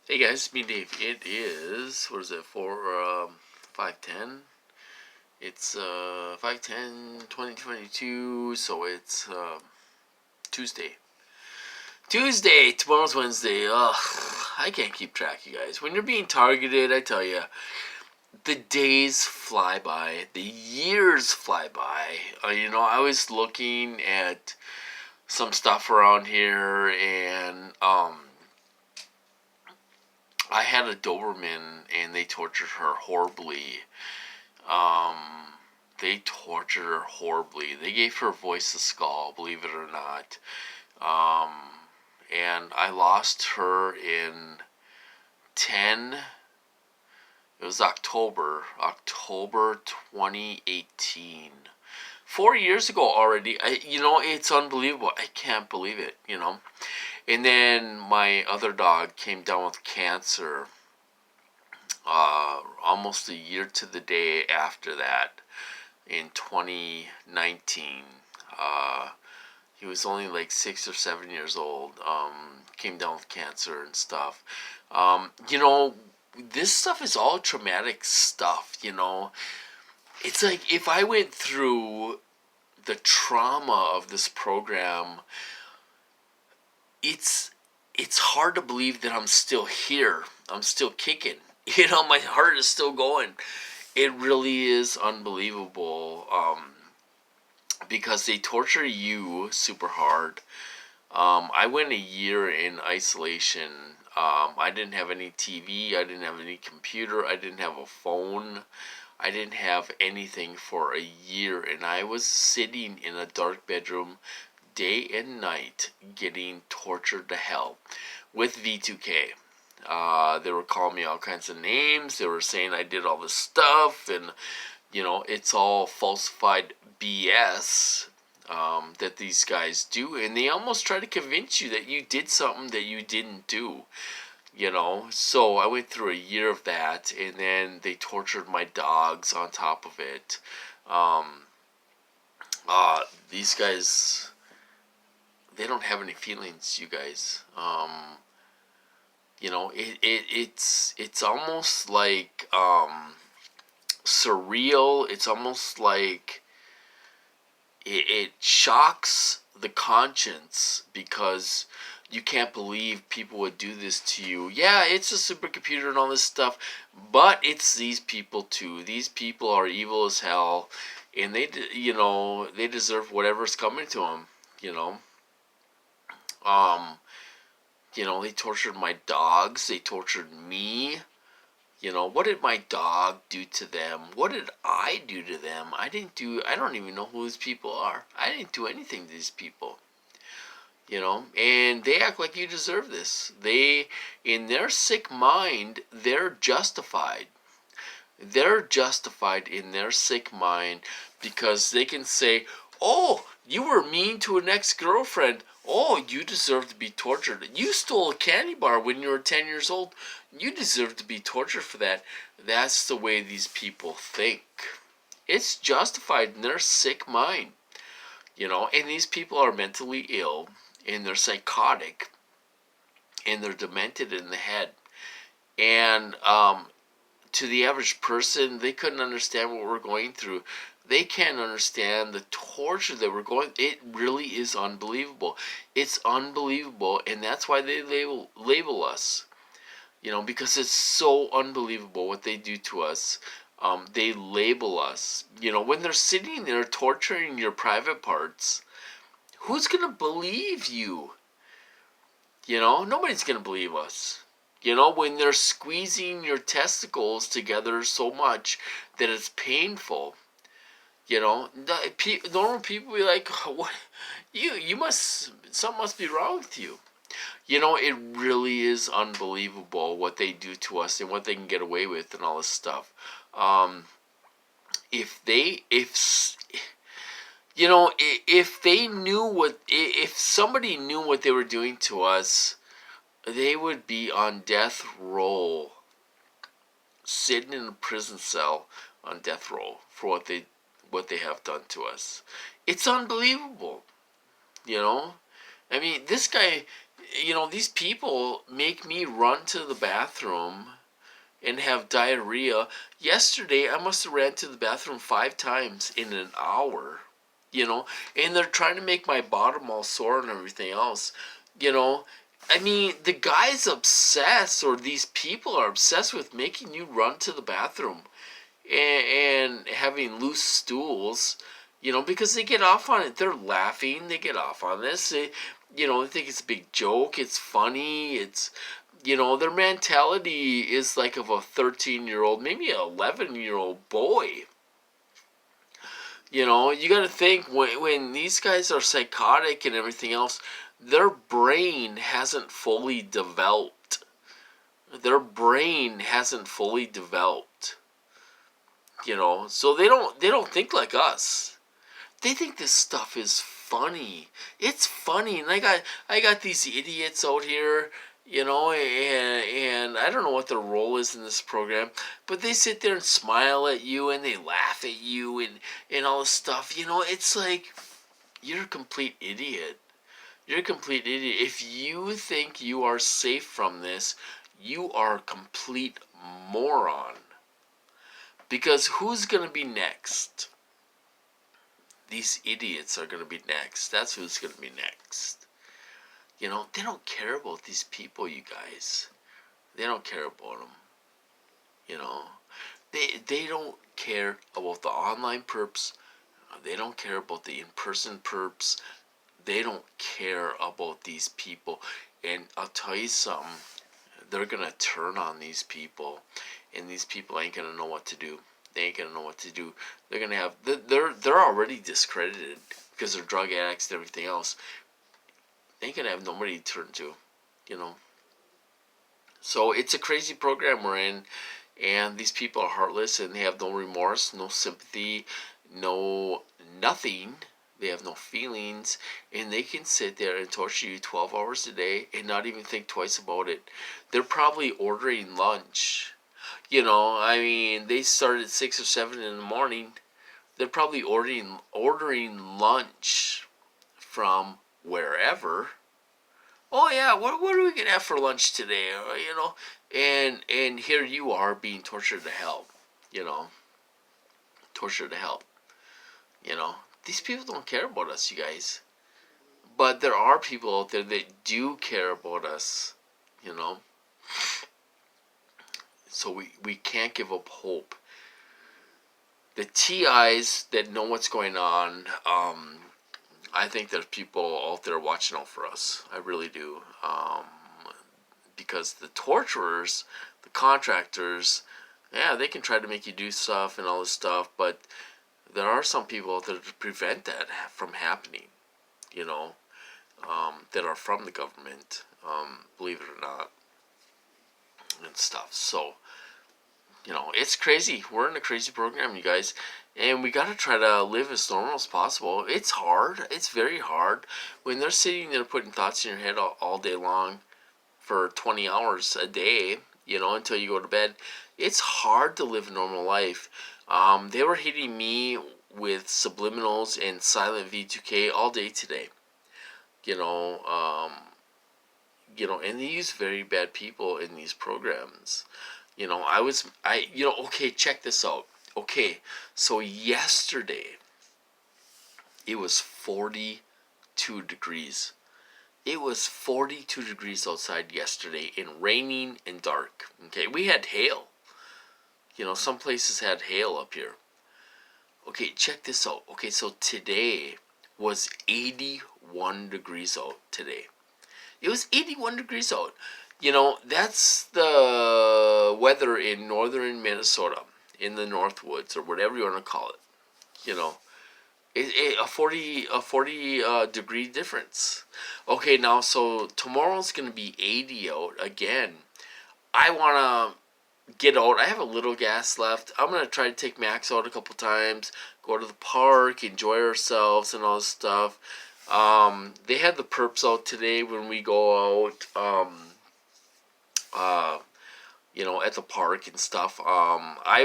Hey guys, it's me Dave. It is, what is it, 510? It's 5/10/2022, so it's Tuesday. Tomorrow's Wednesday. Ugh, I can't keep track, you guys. When you're being targeted, I tell you, the days fly by, the years fly by. I was looking at some stuff around here, and I had a Doberman, and they tortured her horribly. Um, they tortured her horribly. They gave her voice to skull, believe it or not. And I lost her in 10. It was October 2018. 4 years ago already. It's unbelievable. I can't believe it. And then my other dog came down with cancer almost a year to the day after that in 2019. He was only like 6 or 7 years old. Came down with cancer and stuff. This stuff is all traumatic stuff. It's like if I went through the trauma of this program, it's hard to believe that I'm still here. I'm still kicking. My heart is still going. It really is unbelievable. Because they torture you super hard. I went a year in isolation. I didn't have any TV. I didn't have any computer. I didn't have a phone. I didn't have anything for a year. And I was sitting in a dark bedroom day and night getting tortured to hell with V2K. They were calling me all kinds of names. They were saying I did all this stuff, and it's all falsified BS that these guys do, and they almost try to convince you that you did something that you didn't do. So I went through a year of that, and then they tortured my dogs on top of it. These guys, they don't have any feelings, you guys. It's almost like surreal. It's almost like it shocks the conscience because you can't believe people would do this to you. Yeah, it's a supercomputer and all this stuff, but it's these people too. These people are evil as hell, and they deserve whatever's coming to them. You know, um, they tortured my dogs. They tortured me. What did my dog do to them? What did I do to them? I don't even know who these people are. I didn't do anything to these people. And they act like you deserve this. In their sick mind, they're justified. They're justified in their sick mind because they can say, oh, you were mean to an ex-girlfriend. Oh, you deserve to be tortured. You stole a candy bar when you were 10 years old. You deserve to be tortured for that. That's the way these people think. It's justified in their sick mind. And these people are mentally ill, and they're psychotic, and they're demented in the head. And to the average person, they couldn't understand what we're going through. They can't understand the torture that we're going. It really is unbelievable. It's unbelievable, and that's why they label us. Because it's so unbelievable what they do to us. They label us. When they're sitting there torturing your private parts, who's gonna believe you? Nobody's gonna believe us. When they're squeezing your testicles together so much that it's painful. Normal people be like, "What? Something must be wrong with you." It really is unbelievable what they do to us and what they can get away with and all this stuff. If if somebody knew what they were doing to us, they would be on death row, sitting in a prison cell on death row for what they have done to us. It's unbelievable. I mean, this guy, these people make me run to the bathroom and have diarrhea. Yesterday, I must have ran to the bathroom 5 times in an hour, and they're trying to make my bottom all sore and everything else, you know. I mean, the guy's obsessed, or these people are obsessed with making you run to the bathroom and having loose stools, because they get off on it. They're laughing. They get off on this. They think it's a big joke. It's funny. Their mentality is like of a 13-year-old, maybe an 11-year-old boy. You got to think when these guys are psychotic and everything else, their brain hasn't fully developed. Their brain hasn't fully developed. So they don't think like us. They think this stuff is funny. It's funny, and I got these idiots out here, and I don't know what their role is in this program, but they sit there and smile at you and they laugh at you and all this stuff. It's like, you're a complete idiot. You're a complete idiot. If you think you are safe from this, you are a complete moron. Because who's going to be next? These idiots are going to be next. That's who's going to be next. They don't care about these people, you guys. They don't care about them. They don't care about the online perps. They don't care about the in-person perps. They don't care about these people. And I'll tell you something. They're going to turn on these people. And these people ain't going to know what to do. They ain't gonna know what to do. They're gonna have they're already discredited because they're drug addicts and everything else. They ain't gonna have nobody to turn to, So it's a crazy program we're in, and these people are heartless and they have no remorse, no sympathy, no nothing. They have no feelings, and they can sit there and torture you 12 hours a day and not even think twice about it. They're probably ordering lunch. They start at 6 or 7 in the morning. They're probably ordering lunch from wherever. Oh yeah, what are we gonna have for lunch today? And here you are being tortured to hell. Tortured to hell. These people don't care about us, you guys. But there are people out there that do care about us. So we can't give up hope. The TIs that know what's going on, I think there's people out there watching out for us. I really do. Because the torturers, the contractors, yeah, they can try to make you do stuff and all this stuff, but there are some people out there to prevent that from happening, that are from the government, believe it or not, and stuff. So, it's crazy. We're in a crazy program, you guys. And we got to try to live as normal as possible. It's hard. It's very hard. When they're sitting there putting thoughts in your head all day long for 20 hours a day, until you go to bed, it's hard to live a normal life. They were hitting me with subliminals and silent V2K all day today. And they use very bad people in these programs. Okay, check this out. Okay, so yesterday, it was 42 degrees. It was 42 degrees outside yesterday and raining and dark. Okay, we had hail. Some places had hail up here. Okay, check this out. Okay, so today was 81 degrees out today. It was 81 degrees out. That's the weather in northern Minnesota, in the Northwoods, or whatever you want to call it. A 40 degree difference. Okay, now, so tomorrow's going to be 80 out again. I want to get out. I have a little gas left. I'm going to try to take Max out a couple times, go to the park, enjoy ourselves and all this stuff. They had the perps out today when we go out, at the park and stuff. I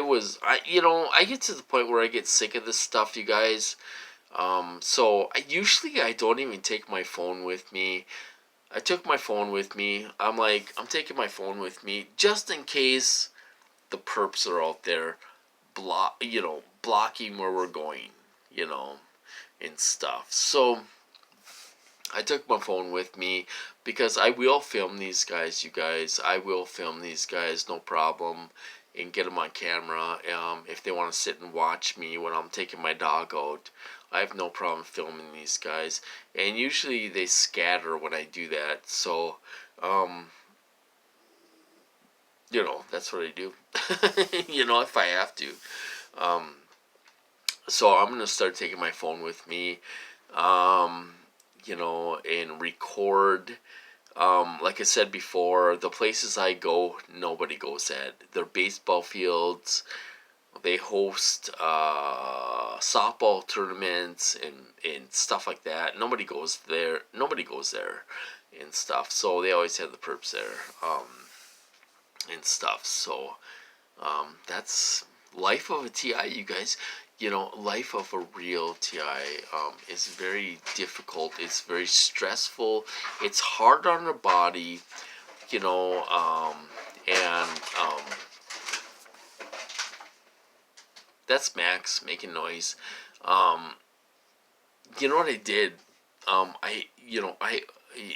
get to the point where I get sick of this stuff, you guys. So usually I don't even take my phone with me. I took my phone with me. I'm like, I'm taking my phone with me just in case the perps are out there blocking where we're going, and stuff. So I took my phone with me because I will film these guys, you guys. I will film these guys, no problem, and get them on camera. If they want to sit and watch me when I'm taking my dog out, I have no problem filming these guys. And usually they scatter when I do that. So, that's what I do. If I have to. So I'm going to start taking my phone with me, and record. Like I said before, the places I go, nobody goes at. They're baseball fields. They host softball tournaments and stuff like that. Nobody goes there. And stuff. So they always have the perps there and stuff. So that's life of a TI, you guys. Life of a real TI is very difficult. It's very stressful. It's hard on the body, and that's Max making noise. You know what I did?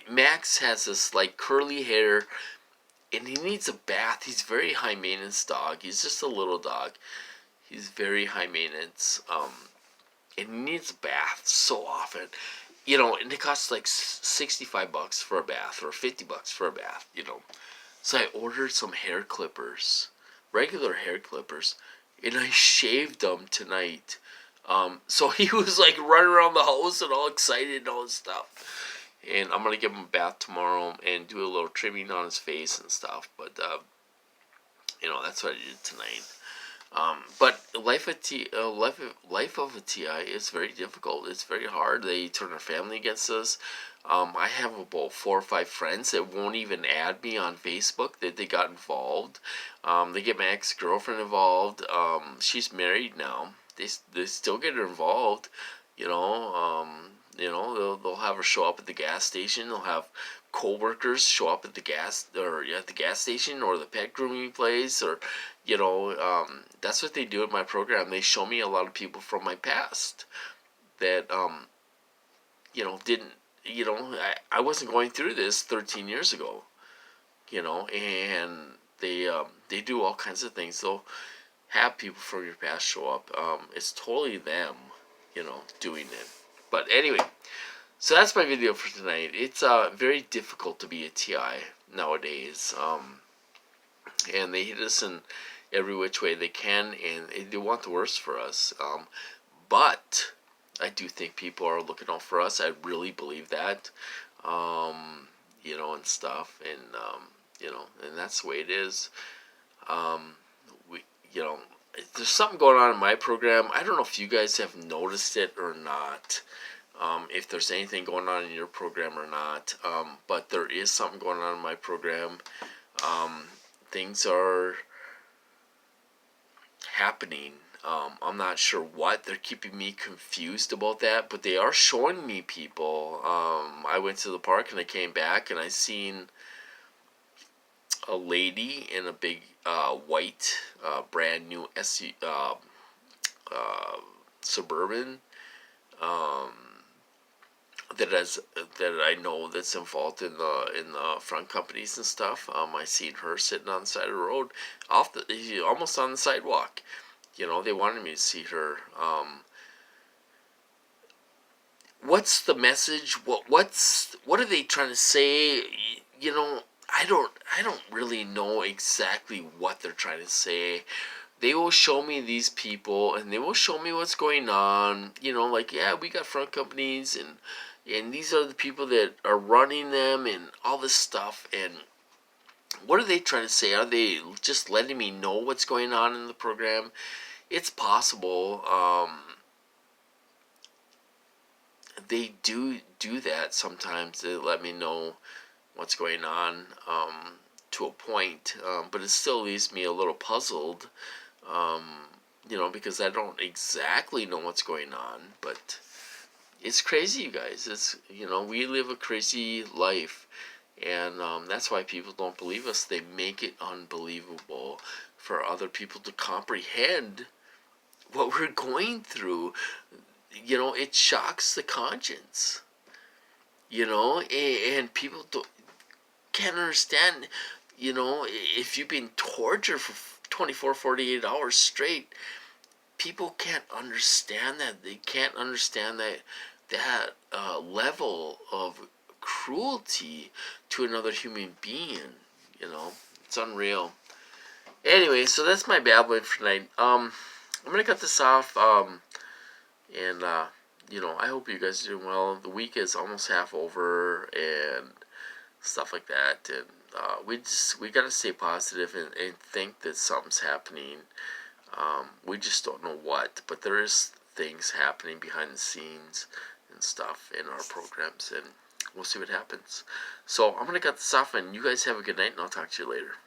Max has this like curly hair, and he needs a bath. He's a very high maintenance dog. He's just a little dog. He's very high maintenance, and he needs a bath so often, and it costs like $65 for a bath or $50 for a bath, So I ordered some hair clippers, regular hair clippers, and I shaved them tonight. So he was like running around the house and all excited and all this stuff. And I'm gonna give him a bath tomorrow and do a little trimming on his face and stuff. But that's what I did tonight. But life of a TI is very difficult. It's very hard. They turn their family against us. I have about 4 or 5 friends that won't even add me on Facebook that they got involved. They get my ex-girlfriend involved. She's married now. They still get her involved. They'll have her show up at the gas station. They'll have co-workers show up at the gas station or the pet grooming place, or that's what they do at my program. They show me a lot of people from my past that didn't I wasn't going through this 13 years ago, and they do all kinds of things. They'll have people from your past show up. It's totally them, doing it. But anyway, so that's my video for tonight. It's very difficult to be a TI nowadays, and they hit us in every which way they can, and they want the worst for us. But I do think people are looking out for us. I really believe that, and stuff, and that's the way it is. We, there's something going on in my program. I don't know if you guys have noticed it or not. If there's anything going on in your program or not, but there is something going on in my program. Things are happening. I'm not sure what. They're keeping me confused about that, but they are showing me people. I went to the park and I came back and I seen a lady in a big white brand new Suburban that I know that's involved in the front companies and stuff. I seen her sitting on the side of the road, almost on the sidewalk. They wanted me to see her. What's the message? What are they trying to say? I don't really know exactly what they're trying to say. They will show me these people and they will show me what's going on. Like, yeah, we got front companies and these are the people that are running them and all this stuff. And what are they trying to say? Are they just letting me know what's going on in the program? It's possible. They do that sometimes. They let me know what's going on to a point, but it still leaves me a little puzzled, because I don't exactly know what's going on. But It's crazy, you guys. It's, we live a crazy life, and that's why people don't believe us. They make it unbelievable for other people to comprehend what we're going through. It shocks the conscience. And people can't understand. If you've been tortured for 24, 48 hours straight, people can't understand that. They can't understand that level of cruelty to another human being. It's unreal. Anyway, so that's my babbling for tonight. I'm gonna cut this off. And I hope you guys are doing well. The week is almost half over and stuff like that. And we gotta stay positive and think that something's happening. We just don't know what, but there is things happening behind the scenes and stuff in our programs, and we'll see what happens. So I'm gonna cut this off, and you guys have a good night, and I'll talk to you later.